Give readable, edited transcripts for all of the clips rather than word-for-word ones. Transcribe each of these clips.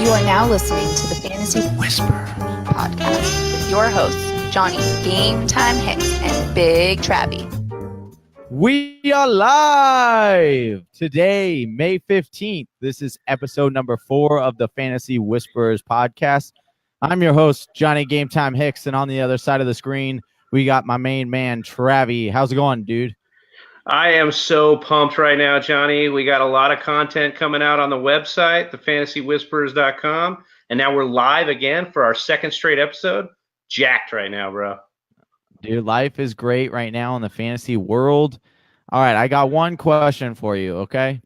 You are now listening to the Fantasy Whisper podcast with your hosts, Johnny Game Time Hicks and Big Travie. We are live today, May 15th. This is episode number 4 of the Fantasy Whisperers podcast. I'm your host, Johnny Game Time Hicks, and on the other side of the screen, we got my main man, Travie. How's it going, dude? I am so pumped right now, Johnny. We got a lot of content coming out on the website, thefantasywhisperers.com, and now we're live again for our second straight episode. Jacked right now, bro. Dude, life is great right now in the fantasy world. All right, I got one question for you, okay?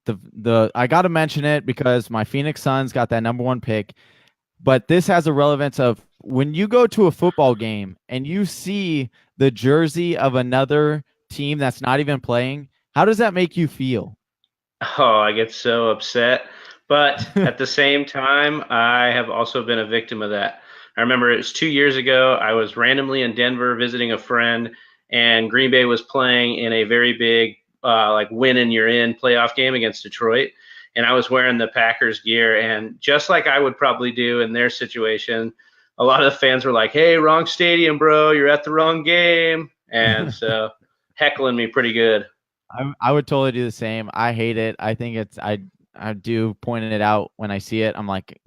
I got to mention it because my Phoenix Suns got that number 1 pick, but this has a relevance of when you go to a football game and you see the jersey of another team that's not even playing, how does that make you feel? Oh, I get so upset. But at the same time, I have also been a victim of that. I remember it was 2 years ago. I was randomly in Denver visiting a friend, and Green Bay was playing in a very big, win and you're in playoff game against Detroit. And I was wearing the Packers gear. And just like I would probably do in their situation, a lot of the fans were like, "Hey, wrong stadium, bro. You're at the wrong game." And so heckling me pretty good. I would totally do the same. I hate it. I think I do point it out when I see it. I'm like,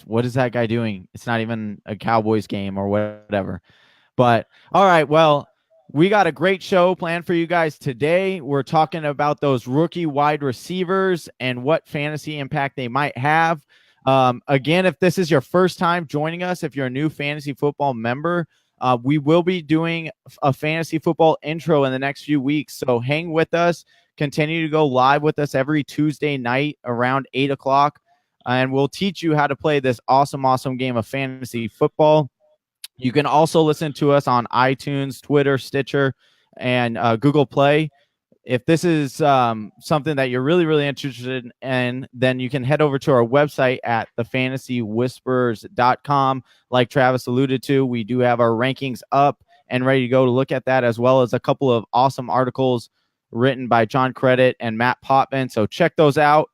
what is that guy doing? It's not even a Cowboys game or whatever. But all right, well, we got a great show planned for you guys today. We're talking about those rookie wide receivers and what fantasy impact they might have. Again, if this is your first time joining us, if you're a new fantasy football member, we will be doing a fantasy football intro in the next few weeks. So hang with us. Continue to go live with us every Tuesday night around 8 o'clock. And we'll teach you how to play this awesome game of fantasy football. You can also listen to us on iTunes, Twitter, Stitcher, and Google Play. If this is something that you're really interested in, then you can head over to our website at thefantasywhisperers.com. Like Travis alluded to, we do have our rankings up and ready to go to look at that, as well as a couple of awesome articles written by John Credit and Matt Potman. So check those out.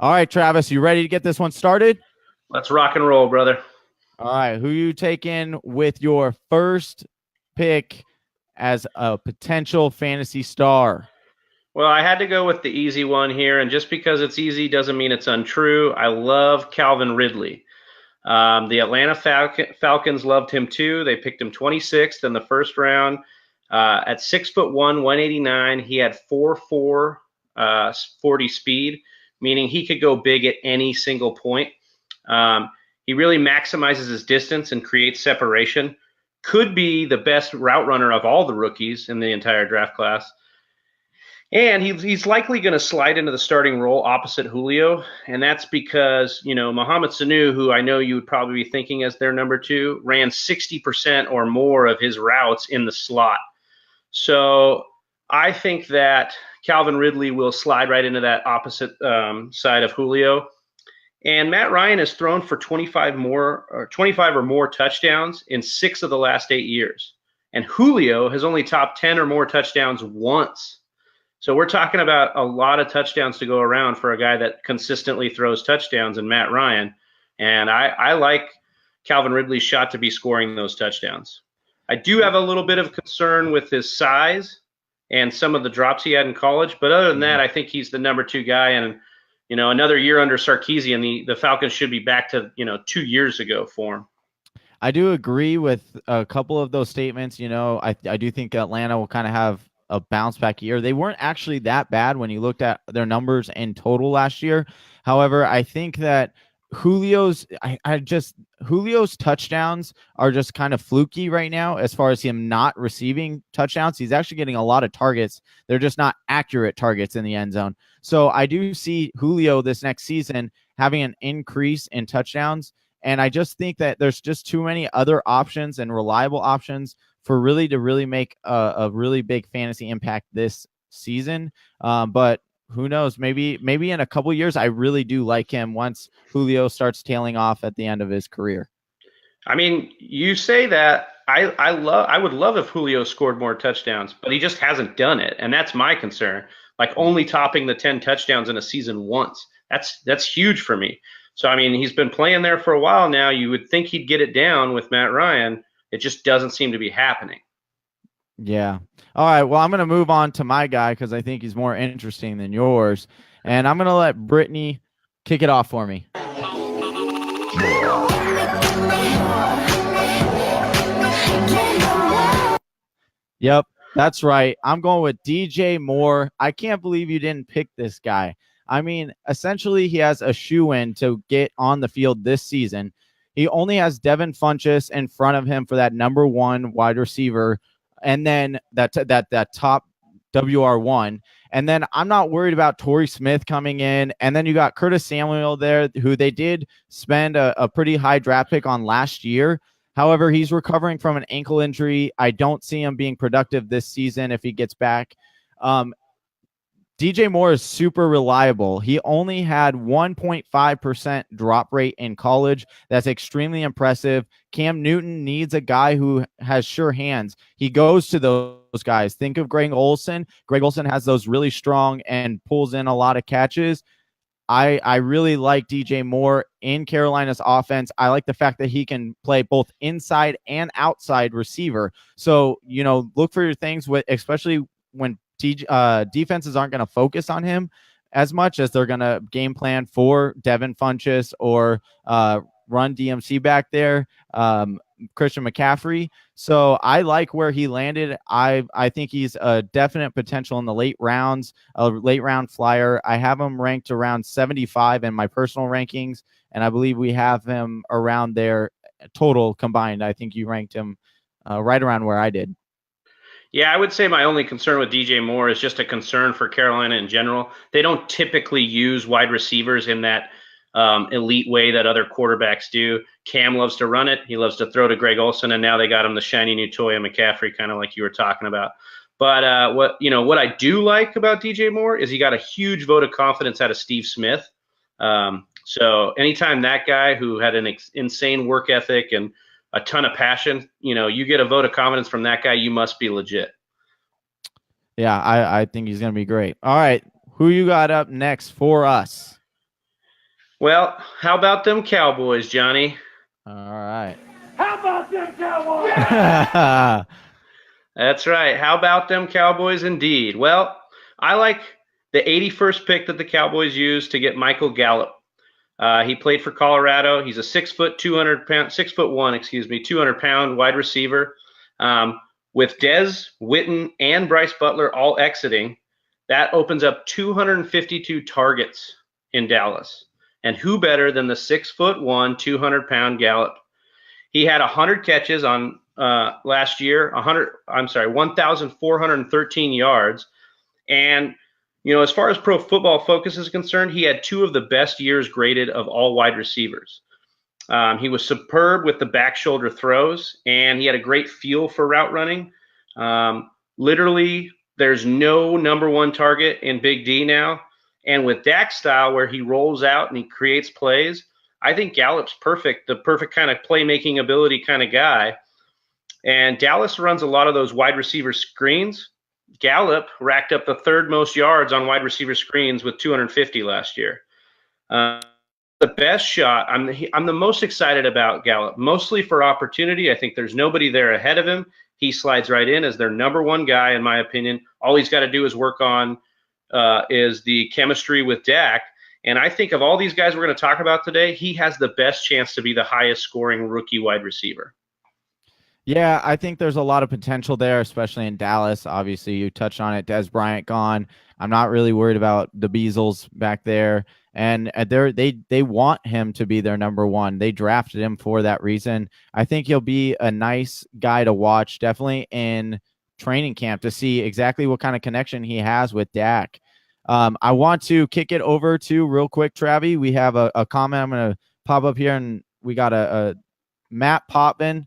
All right, Travis, you ready to get this one started? Let's rock and roll, brother. All right, who you taking with your first pick as a potential fantasy star? Well, I had to go with the easy one here, and just because it's easy doesn't mean it's untrue. I love Calvin Ridley. The Atlanta Falcons loved him too. They picked him 26th in the first round. At 6'1", 189, he had 4.4 40 speed, meaning he could go big at any single point. He really maximizes his distance and creates separation. Could be the best route runner of all the rookies in the entire draft class. And he's likely going to slide into the starting role opposite Julio, and that's because, Mohamed Sanu, who I know you would probably be thinking as their number 2, ran 60% or more of his routes in the slot. So I think that Calvin Ridley will slide right into that opposite side of Julio. And Matt Ryan has thrown for 25 or more touchdowns in 6 of the last 8 years. And Julio has only topped 10 or more touchdowns once. So we're talking about a lot of touchdowns to go around for a guy that consistently throws touchdowns in Matt Ryan. And I like Calvin Ridley's shot to be scoring those touchdowns. I do have a little bit of concern with his size and some of the drops he had in college. But other than that, I think he's the number 2 guy. And, another year under Sarkisian, the Falcons should be back to, 2 years ago for him. I do agree with a couple of those statements. I do think Atlanta will kind of have a bounce back year. They weren't actually that bad when you looked at their numbers in total last year. However, I think that Julio's touchdowns are just kind of fluky right now as far as him not receiving touchdowns. He's actually getting a lot of targets. They're just not accurate targets in the end zone. So I do see Julio this next season having an increase in touchdowns. And I just think that there's just too many other options and reliable options for really make a really big fantasy impact this season. But who knows? Maybe in a couple years, I really do like him once Julio starts tailing off at the end of his career. I mean, you say that. I would love if Julio scored more touchdowns, but he just hasn't done it, and that's my concern. Like only topping the 10 touchdowns in a season once. That's huge for me. So I mean, he's been playing there for a while now. You would think he'd get it down with Matt Ryan. It just doesn't seem to be happening. Yeah. All right. Well, I'm going to move on to my guy because I think he's more interesting than yours. And I'm going to let Brittany kick it off for me. Yep, that's right. I'm going with DJ Moore. I can't believe you didn't pick this guy. I mean, essentially, he has a shoe-in to get on the field this season. He only has Devin Funchess in front of him for that number one wide receiver, and then that top WR1. And then I'm not worried about Torrey Smith coming in. And then you got Curtis Samuel there, who they did spend a pretty high draft pick on last year. However, he's recovering from an ankle injury. I don't see him being productive this season if he gets back. DJ Moore is super reliable. He only had 1.5% drop rate in college. That's extremely impressive. Cam Newton needs a guy who has sure hands. He goes to those guys. Think of Greg Olsen. Greg Olsen has those really strong and pulls in a lot of catches. I really like DJ Moore in Carolina's offense. I like the fact that he can play both inside and outside receiver. So, look for your things with, especially when defenses aren't going to focus on him as much as they're going to game plan for Devin Funchess or run DMC back there, Christian McCaffrey. So I like where he landed. I think he's a definite potential in the late rounds, a late round flyer. I have him ranked around 75 in my personal rankings, and I believe we have him around there total combined. I think you ranked him right around where I did. Yeah, I would say my only concern with DJ Moore is just a concern for Carolina in general. They don't typically use wide receivers in that elite way that other quarterbacks do. Cam loves to run it. He loves to throw to Greg Olsen, and now they got him the shiny new toy of McCaffrey, kind of like you were talking about. But what I do like about DJ Moore is he got a huge vote of confidence out of Steve Smith. So anytime that guy who had an insane work ethic and a ton of passion, you get a vote of confidence from that guy, you must be legit. Yeah, I think he's going to be great. All right, who you got up next for us? Well, how about them Cowboys, Johnny? All right. How about them Cowboys? That's right. How about them Cowboys indeed? Well, I like the 81st pick that the Cowboys used to get Michael Gallup. He played for Colorado. He's a 200-pound wide receiver. With Dez, Witten, and Bryce Butler all exiting, that opens up 252 targets in Dallas. And who better than the 6'1", 200-pound Gallup? He had 100 catches on last year, 1,413 yards. And as far as Pro Football Focus is concerned, he had two of the best years graded of all wide receivers. He was superb with the back shoulder throws, and he had a great feel for route running. Literally, there's no number one target in Big D now. And with Dak style, where he rolls out and he creates plays, I think Gallup's perfect, the perfect kind of playmaking ability kind of guy. And Dallas runs a lot of those wide receiver screens. Gallup racked up the third most yards on wide receiver screens with 250 last year. The best shot, I'm the most excited about Gallup, mostly for opportunity. I think there's nobody there ahead of him. He slides right in as their number one guy, in my opinion. All he's got to do is work on is the chemistry with Dak. And I think of all these guys we're going to talk about today, he has the best chance to be the highest scoring rookie wide receiver. Yeah, I think there's a lot of potential there, especially in Dallas. Obviously, you touched on it. Dez Bryant gone. I'm not really worried about the Beazles back there. And they want him to be their number one. They drafted him for that reason. I think he'll be a nice guy to watch, definitely in training camp, to see exactly what kind of connection he has with Dak. I want to kick it over to real quick, Travi. We have a comment I'm going to pop up here, and we got a Matt Potvin.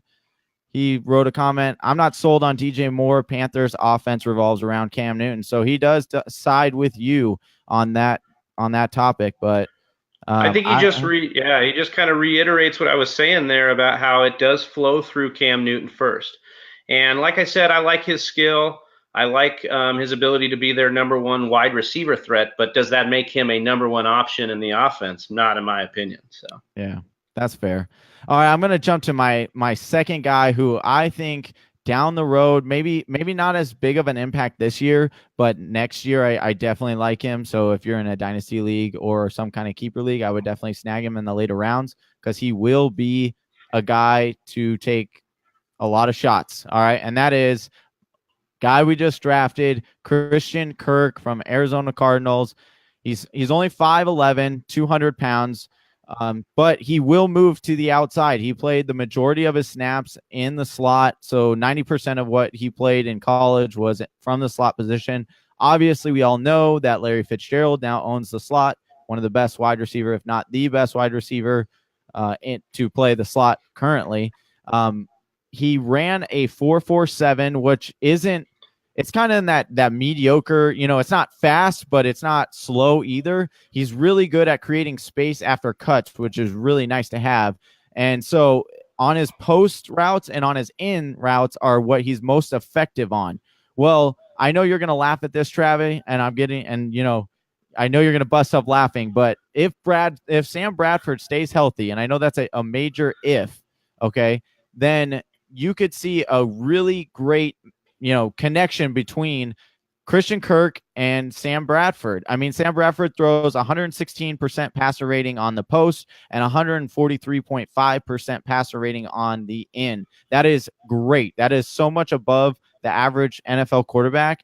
He wrote a comment. I'm not sold on DJ Moore. Panthers offense revolves around Cam Newton. So he does side with you on that topic. But I think he just kind of reiterates what I was saying there about how it does flow through Cam Newton first. And like I said, I like his skill. I like his ability to be their number one wide receiver threat, but does that make him a number one option in the offense? Not in my opinion. So yeah, that's fair. All right, I'm going to jump to my second guy who I think down the road, maybe not as big of an impact this year, but next year I definitely like him. So if you're in a dynasty league or some kind of keeper league, I would definitely snag him in the later rounds because he will be a guy to take a lot of shots. All right, and that is guy we just drafted, Christian Kirk from Arizona Cardinals. He's only 5'11", 200 pounds. But he will move to the outside. He played the majority of his snaps in the slot. So 90% of what he played in college was from the slot position. Obviously, we all know that Larry Fitzgerald now owns the slot, one of the best wide receiver, if not the best wide receiver to play the slot currently. He ran a 4.47, which isn't, it's kind of in that mediocre, it's not fast, but it's not slow either. He's really good at creating space after cuts, which is really nice to have. And so on his post routes and on his in routes are what he's most effective on. Well, I know you're going to laugh at this, Travis, and I know you're going to bust up laughing, but if Sam Bradford stays healthy, and I know that's a major if, okay, then you could see a really great connection between Christian Kirk and Sam Bradford. I mean, Sam Bradford throws 116% passer rating on the post and 143.5% passer rating on the in. That is great. That is so much above the average NFL quarterback.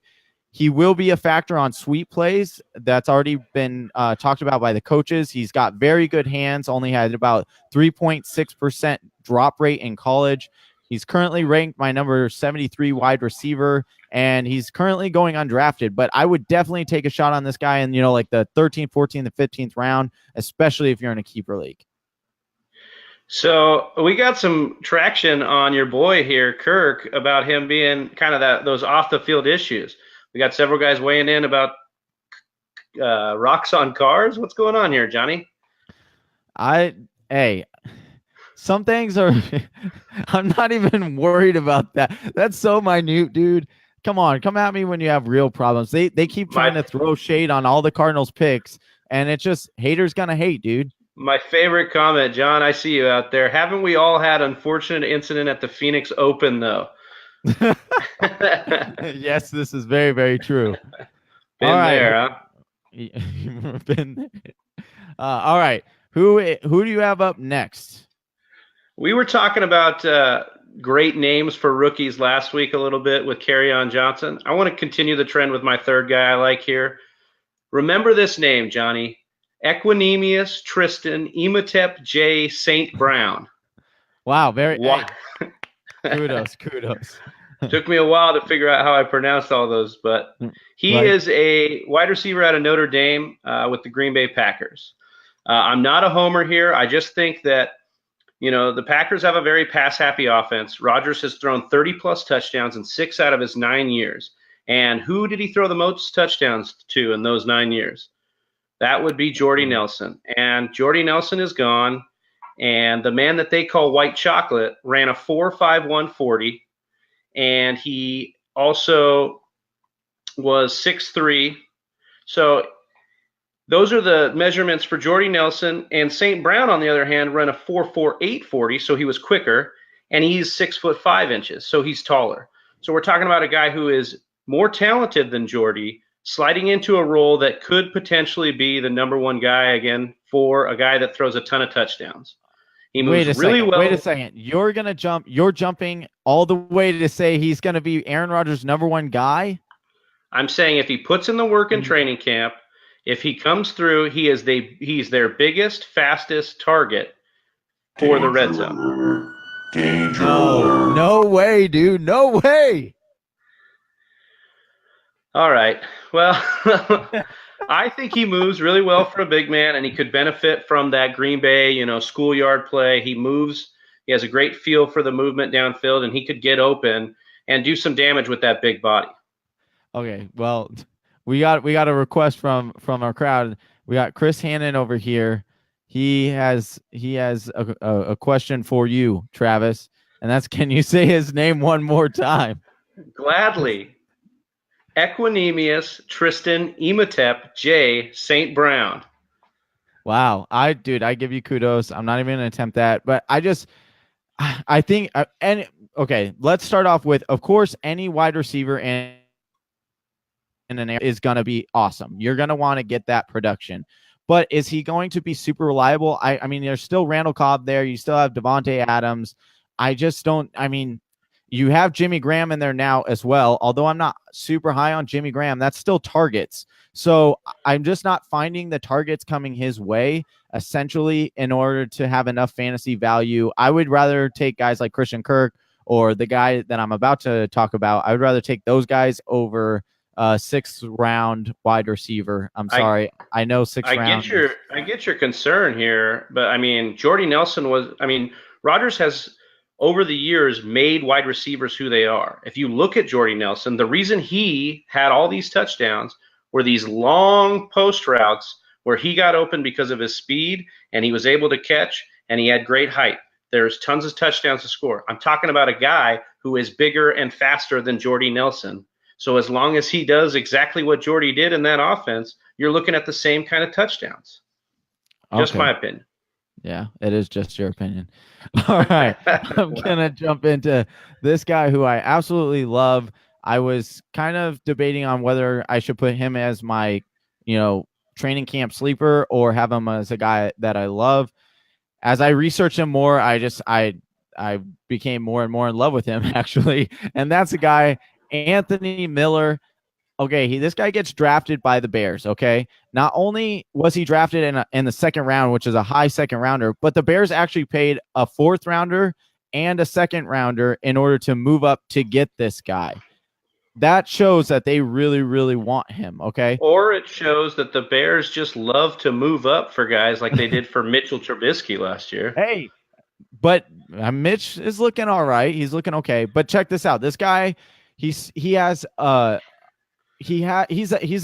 He will be a factor on sweep plays. That's already been talked about by the coaches. He's got very good hands, only had about 3.6% drop rate in college. He's currently ranked my number 73 wide receiver, and he's currently going undrafted. But I would definitely take a shot on this guy in, like the 13th, 14th, and 15th round, especially if you're in a keeper league. So we got some traction on your boy here, Kirk, about him being kind of those off-the-field issues. We got several guys weighing in about rocks on cars. What's going on here, Johnny? Some things are I'm not even worried about that. That's so minute, dude. Come on, come at me when you have real problems. They keep trying to throw shade on all the Cardinals picks, and it's just haters gonna hate, dude. My favorite comment, John, I see you out there. Haven't we all had unfortunate incident at the Phoenix Open, though? Yes, this is very, very true. Been there, huh? Been there. All right. Who do you have up next? We were talking about great names for rookies last week a little bit with Kerryon Johnson. I want to continue the trend with my third guy I like here. Remember this name, Johnny. Equanimous Tristan Imhotep J. St. Brown. Wow, kudos. Took me a while to figure out how I pronounced all those, but he is a wide receiver out of Notre Dame with the Green Bay Packers. I'm not a homer here. I just think that the Packers have a very pass-happy offense. Rodgers has thrown 30-plus touchdowns in 6 out of his 9 years. And who did he throw the most touchdowns to in those 9 years? That would be Jordy Nelson. And Jordy Nelson is gone. And the man that they call White Chocolate ran a 4.51 40. And he also was 6'3". So those are the measurements for Jordy Nelson. And St. Brown, on the other hand, ran a 4.48 40, so he was quicker, and he's 6'5", so he's taller. So we're talking about a guy who is more talented than Jordy, sliding into a role that could potentially be the number one guy again for a guy that throws a ton of touchdowns. He moves really well. Wait a second. You're jumping all the way to say he's going to be Aaron Rodgers' number one guy? I'm saying if he puts in the work in training camp, if he comes through, he's their biggest, fastest target for the red zone. No way, dude. No way. All right. Well, I think he moves really well for a big man, and he could benefit from that Green Bay, schoolyard play. He moves. He has a great feel for the movement downfield, and he could get open and do some damage with that big body. Okay. Well, we got a request from our crowd. We got Chris Hannon over here. He has a question for you, Travis, and that's, can you say his name one more time? Gladly. Equinemius Tristan Imhotep J. St. Brown. Wow. I give you kudos. I'm not even going to attempt that, but I think, okay, let's start off with, of course, any wide receiver in an area is going to be awesome. You're going to want to get that production. But is he going to be super reliable? I mean, there's still Randall Cobb there. You still have Devontae Adams. I just don't. I mean, you have Jimmy Graham in there now as well. Although I'm not super high on Jimmy Graham, that's still targets. So I'm just not finding the targets coming his way, essentially, in order to have enough fantasy value. I would rather take guys like Christian Kirk or the guy that I'm about to talk about. I would rather take those guys over sixth round wide receiver. I'm sorry. I know sixth round. I get your concern here, but I mean, Jordy Nelson Rodgers has over the years made wide receivers who they are. If you look at Jordy Nelson, the reason he had all these touchdowns were these long post routes where he got open because of his speed and he was able to catch and he had great height. There's tons of touchdowns to score. I'm talking about a guy who is bigger and faster than Jordy Nelson. So as long as he does exactly what Jordy did in that offense, you're looking at the same kind of touchdowns. Just my opinion. Yeah, it is just your opinion. All right. I'm going to jump into this guy who I absolutely love. I was kind of debating on whether I should put him as my, training camp sleeper or have him as a guy that I love. As I researched him more, I became more and more in love with him, actually. And that's a guy, Anthony Miller. Okay, this guy gets drafted by the Bears, okay? Not only was he drafted in the second round, which is a high second rounder, but the Bears actually paid a fourth rounder and a second rounder in order to move up to get this guy. That shows that they really, really want him, okay? Or it shows that the Bears just love to move up for guys like they did for Mitchell Trubisky last year. Hey, but Mitch is looking all right. He's looking okay. But check this out. This guy, he's a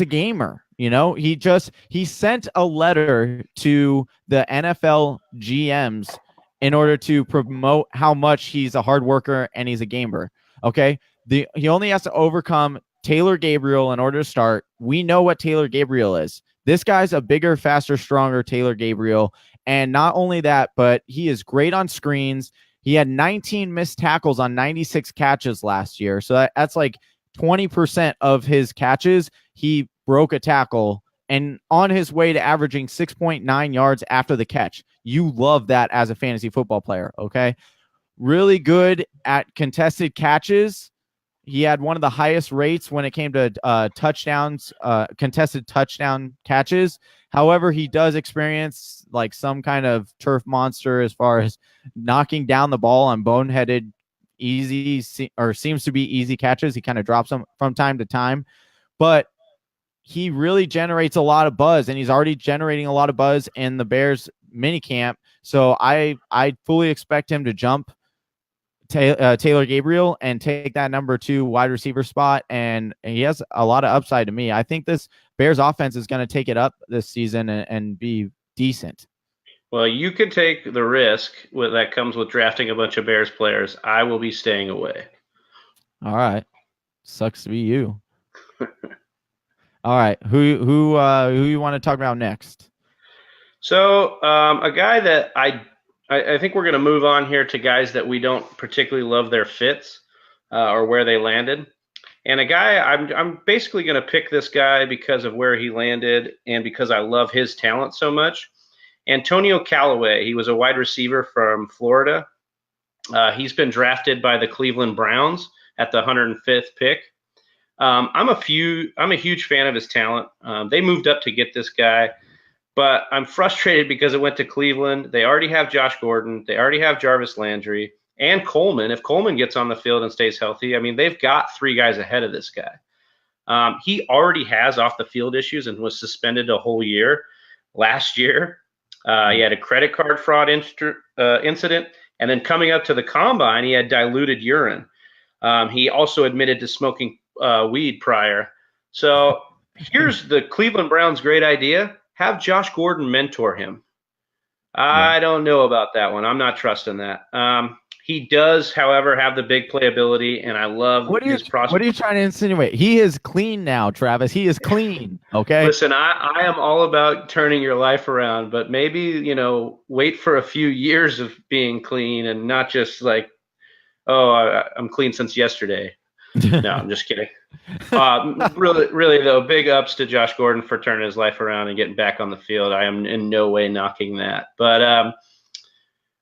gamer, he sent a letter to the NFL GMs in order to promote how much he's a hard worker and he's a gamer. Okay. He only has to overcome Taylor Gabriel in order to start. We know what Taylor Gabriel is. This guy's a bigger, faster, stronger Taylor Gabriel. And not only that, but he is great on screens. He had 19 missed tackles on 96 catches last year. So that's like 20% of his catches, he broke a tackle and on his way to averaging 6.9 yards after the catch. You love that as a fantasy football player, okay? Really good at contested catches. He had one of the highest rates when it came to touchdowns, contested touchdown catches. However, he does experience like some kind of turf monster as far as knocking down the ball on boneheaded seems to be easy catches. He kind of drops them from time to time, but he really generates a lot of buzz, and he's already generating a lot of buzz in the Bears minicamp. So I fully expect him to jump Taylor Gabriel and take that number 2 wide receiver spot, and he has a lot of upside to me. I think this Bears offense is going to take it up this season and be decent. Well, you could take the risk that comes with drafting a bunch of Bears players. I will be staying away. All right. Sucks to be you. All right. Who you want to talk about next? So a guy that I think we're going to move on here to guys that we don't particularly love their fits or where they landed. And a guy, I'm basically going to pick this guy because of where he landed and because I love his talent so much. Antonio Callaway, he was a wide receiver from Florida. He's been drafted by the Cleveland Browns at the 105th pick. I'm a huge fan of his talent. They moved up to get this guy, but I'm frustrated because it went to Cleveland. They already have Josh Gordon. They already have Jarvis Landry and Coleman. If Coleman gets on the field and stays healthy, I mean, they've got 3 guys ahead of this guy. He already has off the field issues and was suspended a whole year last year. He had a credit card fraud incident, and then coming up to the combine, he had diluted urine. He also admitted to smoking weed prior. So here's the Cleveland Browns' great idea. Have Josh Gordon mentor him. I don't know about that one. I'm not trusting that. He does, however, have the big playability, and I love his prospect. What are you trying to insinuate? He is clean now, Travis. He is clean. Okay. Listen, I am all about turning your life around, but maybe, you know, wait for a few years of being clean and not just like, oh, I'm clean since yesterday. No, I'm just kidding. Really, though, big ups to Josh Gordon for turning his life around and getting back on the field. I am in no way knocking that. But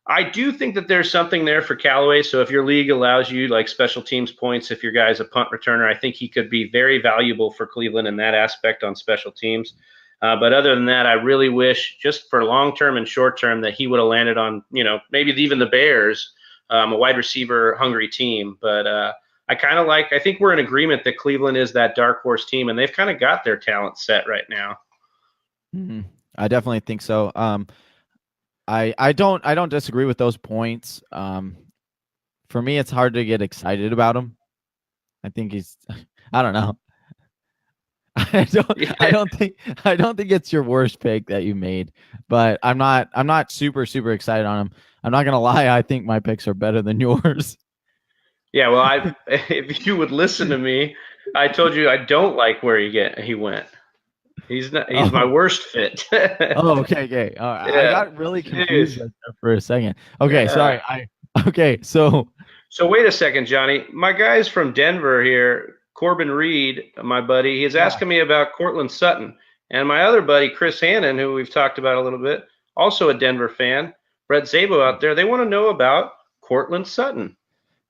I do think that there's something there for Callaway. So if your league allows you like special teams points, if your guy's a punt returner, I think he could be very valuable for Cleveland in that aspect on special teams. But other than that, I really wish just for long-term and short-term that he would have landed on, you know, maybe even the Bears, a wide receiver hungry team. But I think we're in agreement that Cleveland is that dark horse team, and they've kind of got their talent set right now. Mm-hmm. I definitely think so. I don't disagree with those points. For me, it's hard to get excited about him. I think I don't know. I don't think it's your worst pick that you made, but I'm not super excited on him. I'm not gonna lie. I think my picks are better than yours. Yeah, well, if you would listen to me, I told you I don't like where he went. He's my worst fit. Oh, okay. All right. Yeah. I got really confused for a second. Okay, sorry. So wait a second, Johnny. My guy's from Denver here, Corbin Reed, my buddy. He's asking me about Cortland Sutton, and my other buddy, Chris Hannon, who we've talked about a little bit, also a Denver fan. Brett Szabo out there. They want to know about Cortland Sutton.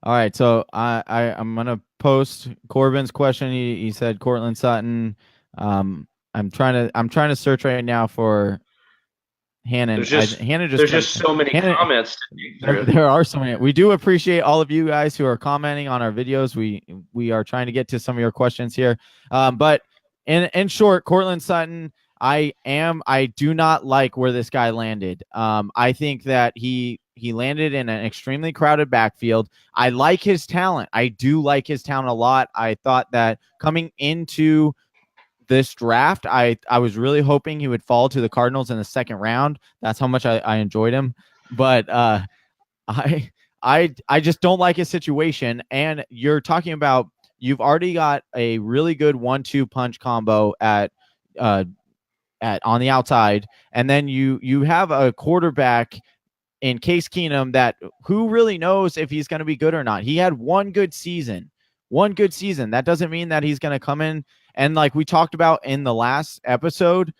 All right, so I'm gonna post Corbin's question. He said Cortland Sutton. I'm trying to search right now for Hannon. There's just so many comments. There are so many. We do appreciate all of you guys who are commenting on our videos. We are trying to get to some of your questions here. But in short, Cortland Sutton, I do not like where this guy landed. I think that he landed in an extremely crowded backfield. I like his talent. I do like his talent a lot. I thought that coming into this draft, I was really hoping he would fall to the Cardinals in the second round. That's how much I enjoyed him. But I just don't like his situation. And you're talking about you've already got a really good 1-2 punch combo at on the outside, and then you have a quarterback in Case Keenum that who really knows if he's going to be good or not. He had one good season. That doesn't mean that he's going to come in. And like we talked about in the last episode,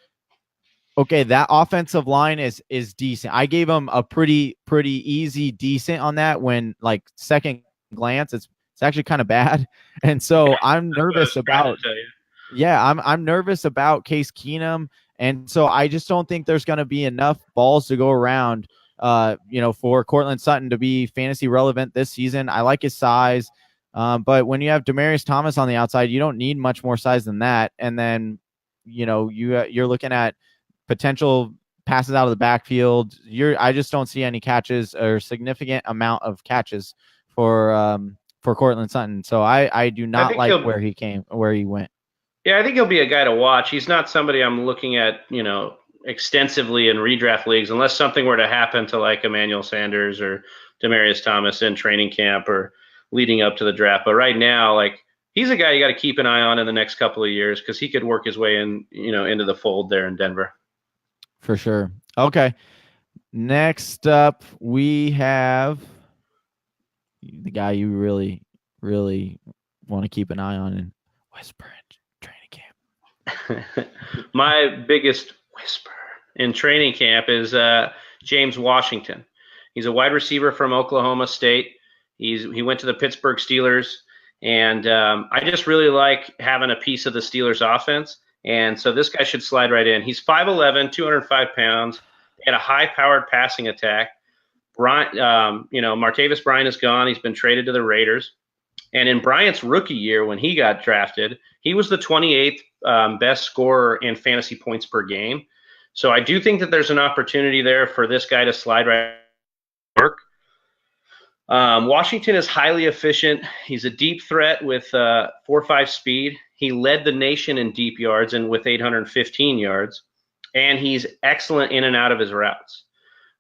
okay, that offensive line is decent. I gave him a pretty easy decent on that when like second glance, it's actually kind of bad. And so I'm nervous about I'm nervous about Case Keenum. And so I just don't think there's going to be enough balls to go around for Cortland Sutton to be fantasy relevant this season. I like his size. But when you have Demaryius Thomas on the outside, you don't need much more size than that. And then, you're looking at potential passes out of the backfield. I just don't see any catches or significant amount of catches for Cortland Sutton. So I do not like where he went. Yeah, I think he'll be a guy to watch. He's not somebody I'm looking at, extensively in redraft leagues, unless something were to happen to like Emmanuel Sanders or Demaryius Thomas in training camp or leading up to the draft. But right now, like, he's a guy you got to keep an eye on in the next couple of years because he could work his way in, into the fold there in Denver. For sure. Okay. Next up, we have the guy you really, really want to keep an eye on in Whisper training camp. My biggest whisper in training camp is James Washington. He's a wide receiver from Oklahoma State. He went to the Pittsburgh Steelers, and I just really like having a piece of the Steelers offense. And so this guy should slide right in. He's 5'11", 205 pounds. He had a high-powered passing attack. Martavis Bryant is gone. He's been traded to the Raiders. And in Bryant's rookie year, when he got drafted, he was the 28th best scorer in fantasy points per game. So I do think that there's an opportunity there for this guy to slide right work. Washington is highly efficient. He's a deep threat with 4.5 speed. He led the nation in deep yards and with 815 yards, and he's excellent in and out of his routes.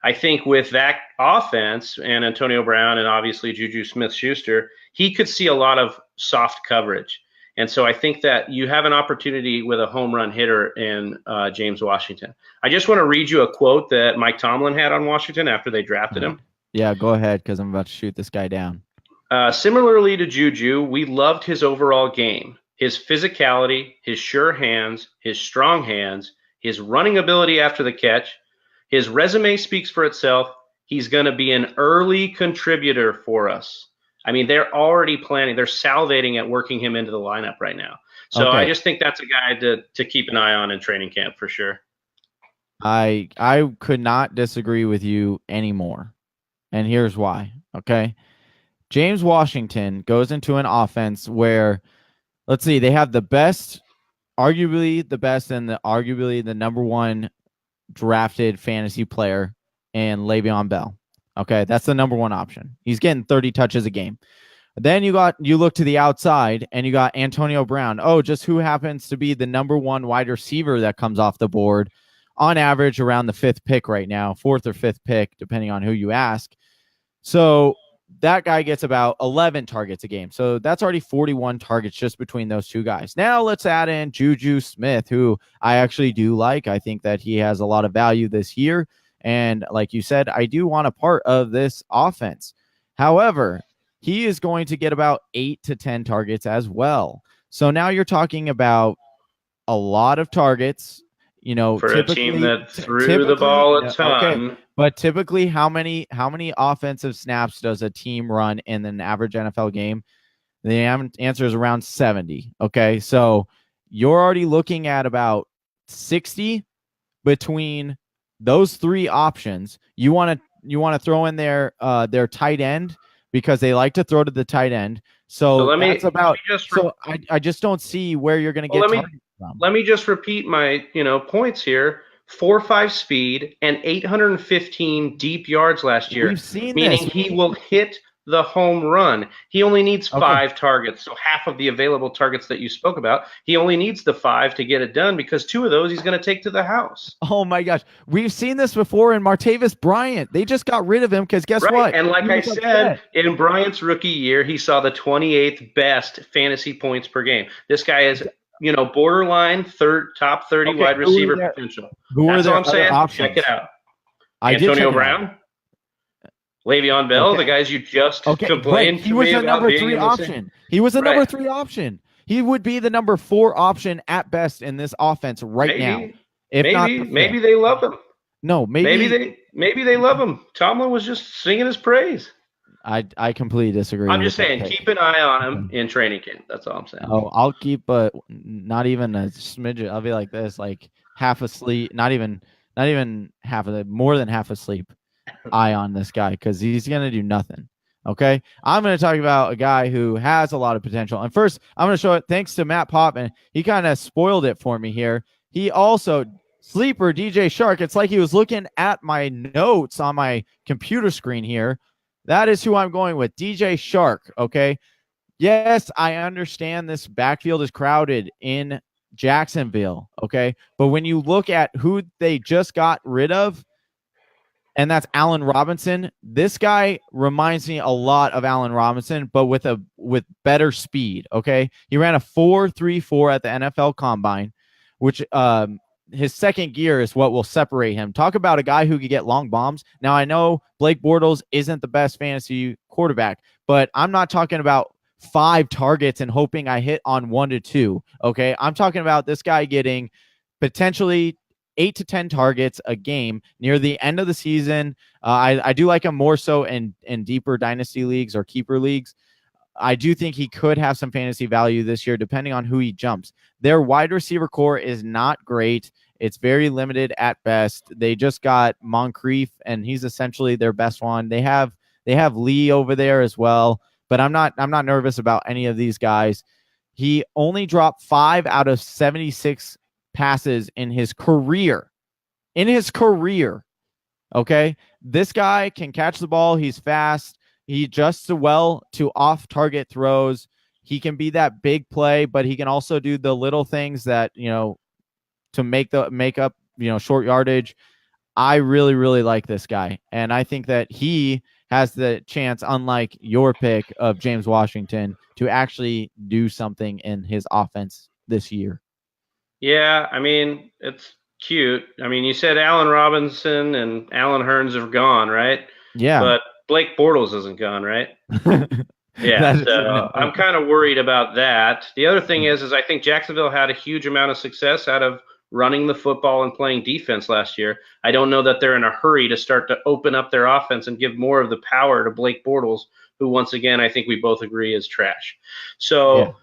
I think with that offense and Antonio Brown and obviously Juju Smith-Schuster, he could see a lot of soft coverage. And so I think that you have an opportunity with a home run hitter in James Washington. I just want to read you a quote that Mike Tomlin had on Washington after they drafted him. Yeah, go ahead, because I'm about to shoot this guy down. Similarly to Juju, we loved his overall game, his physicality, his sure hands, his strong hands, his running ability after the catch. His resume speaks for itself. He's going to be an early contributor for us. I mean, they're already planning. They're salivating at working him into the lineup right now. So Okay. I just think that's a guy to keep an eye on in training camp for sure. I could not disagree with you anymore. And here's why. Okay. James Washington goes into an offense where, let's see, they have the best, arguably the best, and arguably the number one drafted fantasy player in Le'Veon Bell. Okay, that's the number one option. He's getting 30 touches a game. Then you look to the outside and you got Antonio Brown. Oh, just who happens to be the number one wide receiver that comes off the board on average around the 5th pick right now, 4th or 5th pick, depending on who you ask. So that guy gets about 11 targets a game. So that's already 41 targets just between those two guys. Now let's add in Juju Smith, who I actually do like. I think that he has a lot of value this year. And like you said, I do want a part of this offense. However, he is going to get about 8 to 10 targets as well. So now you're talking about a lot of targets, you know, for a team that threw the ball a ton. Okay. But typically, how many offensive snaps does a team run in an average NFL game? The answer is around 70. Okay, so you're already looking at about 60 between those three options. You want to throw in their tight end because they like to throw to the tight end. So I just don't see where you're going to get targets from. Let me just repeat my points here. 4.5 speed and 815 deep yards last year. We've seen meaning this. He will hit the home run. He only needs 5 targets, so half of the available targets that you spoke about. He only needs the 5 to get it done because 2 of those he's going to take to the house. Oh my gosh, we've seen this before in Martavis Bryant. They just got rid of him because guess what? And like I said, in Bryant's rookie year, he saw the 28th best fantasy points per game. This guy is borderline top 30 wide receiver potential. That's all I'm saying. Options? Check it out. Antonio Brown, Le'Veon Bell, the guys you just complained he was a number 3 option. He was a number 3 option. He would be the number 4 option at best in this offense now. Maybe they love him. No, maybe they love him. Tomlin was just singing his praise. I completely disagree. I'm just saying, keep an eye on him in training camp. That's all I'm saying. Oh, I'll keep not even a smidget. I'll be like this, like half asleep, not even half of it, more than half asleep eye on this guy because he's going to do nothing. Okay. I'm going to talk about a guy who has a lot of potential. And first, I'm going to show it thanks to Matt Popman. He kind of spoiled it for me here. He also, sleeper DJ Shark. It's like he was looking at my notes on my computer screen here. That is who I'm going with, DJ Shark, okay? Yes, I understand this backfield is crowded in Jacksonville, okay? But when you look at who they just got rid of, and that's Allen Robinson, this guy reminds me a lot of Allen Robinson, but with better speed, okay? He ran a 4.34 at the NFL Combine, which his second gear is what will separate him. Talk about a guy who could get long bombs. Now, I know Blake Bortles isn't the best fantasy quarterback, but I'm not talking about 5 targets and hoping I hit on 1 to 2. Okay. I'm talking about this guy getting potentially 8 to 10 targets a game near the end of the season. I do like him more so in deeper dynasty leagues or keeper leagues. I do think he could have some fantasy value this year, depending on who he jumps. Their wide receiver core is not great. It's very limited at best. They just got Moncrief, and he's essentially their best one. They have Lee over there as well, but I'm not nervous about any of these guys. He only dropped 5 out of 76 passes in his career. Okay, this guy can catch the ball. He's fast. He adjusts well to off-target throws. He can be that big play, but he can also do the little things that, to make up, short yardage. I really, really like this guy. And I think that he has the chance, unlike your pick of James Washington, to actually do something in his offense this year. Yeah, I mean, it's cute. I mean, you said Allen Robinson and Allen Hurns are gone, right? Yeah. But Blake Bortles isn't gone, right? Yeah, so I'm kind of worried about that. The other thing is I think Jacksonville had a huge amount of success out of running the football and playing defense last year. I don't know that they're in a hurry to start to open up their offense and give more of the power to Blake Bortles, who, once again, I think we both agree is trash. So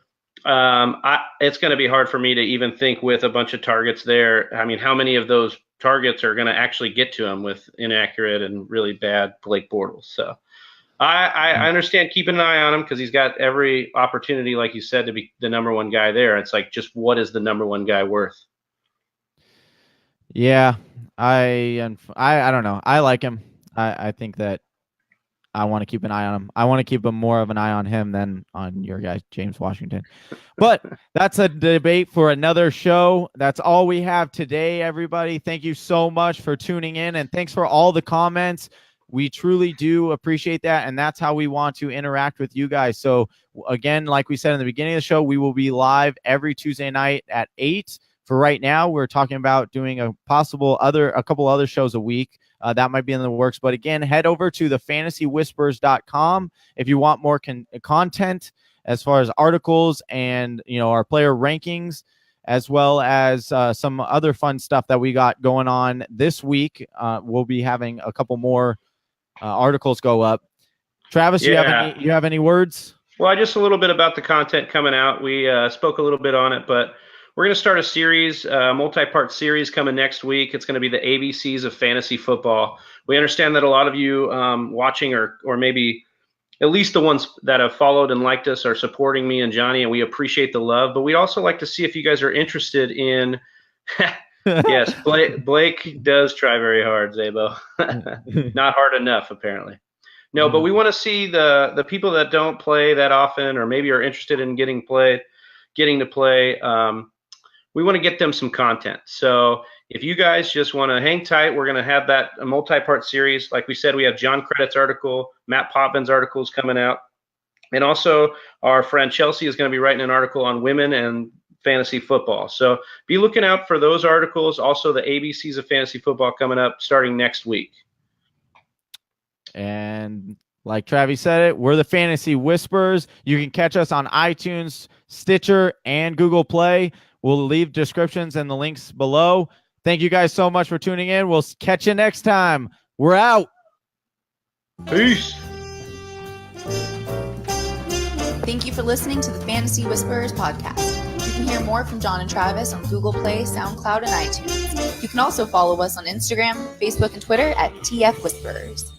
it's going to be hard for me to even think with a bunch of targets there. I mean, how many of those targets are going to actually get to him with inaccurate and really bad Blake Bortles? So I understand keeping an eye on him because he's got every opportunity, like you said, to be the number one guy there. It's like, just what is the number one guy worth? Yeah, I don't know. I like him. I think that I want to keep an eye on him. I want to keep more of an eye on him than on your guy, James Washington. But that's a debate for another show. That's all we have today, everybody. Thank you so much for tuning in, and thanks for all the comments. We truly do appreciate that, and that's how we want to interact with you guys. So, again, like we said in the beginning of the show, we will be live every Tuesday night at 8. For right now, we're talking about doing a couple other shows a week. That might be in the works. But again, head over to thefantasywhispers.com if you want more content as far as articles and our player rankings, as well as some other fun stuff that we got going on this week. We'll be having a couple more articles go up. Travis, you have any words? Well, just a little bit about the content coming out. We spoke a little bit on it, but we're going to start a series, multi-part series coming next week. It's going to be the ABCs of fantasy football. We understand that a lot of you watching or maybe at least the ones that have followed and liked us are supporting me and Johnny, and we appreciate the love. But we'd also like to see if you guys are interested in yes, Blake does try very hard, Zabo. Not hard enough, apparently. No, but we want to see the people that don't play that often or maybe are interested in getting to play. We want to get them some content. So if you guys just want to hang tight, we're going to have that a multi-part series. Like we said, we have John Credit's article, Matt Poppins' articles coming out. And also our friend Chelsea is going to be writing an article on women and fantasy football. So be looking out for those articles. Also the ABCs of fantasy football coming up starting next week. And like Travis said it, we're the Fantasy Whispers. You can catch us on iTunes, Stitcher, and Google Play. We'll leave descriptions and the links below. Thank you guys so much for tuning in. We'll catch you next time. We're out. Peace. Thank you for listening to the Fantasy Whisperers podcast. You can hear more from John and Travis on Google Play, SoundCloud, and iTunes. You can also follow us on Instagram, Facebook, and Twitter at TF Whisperers.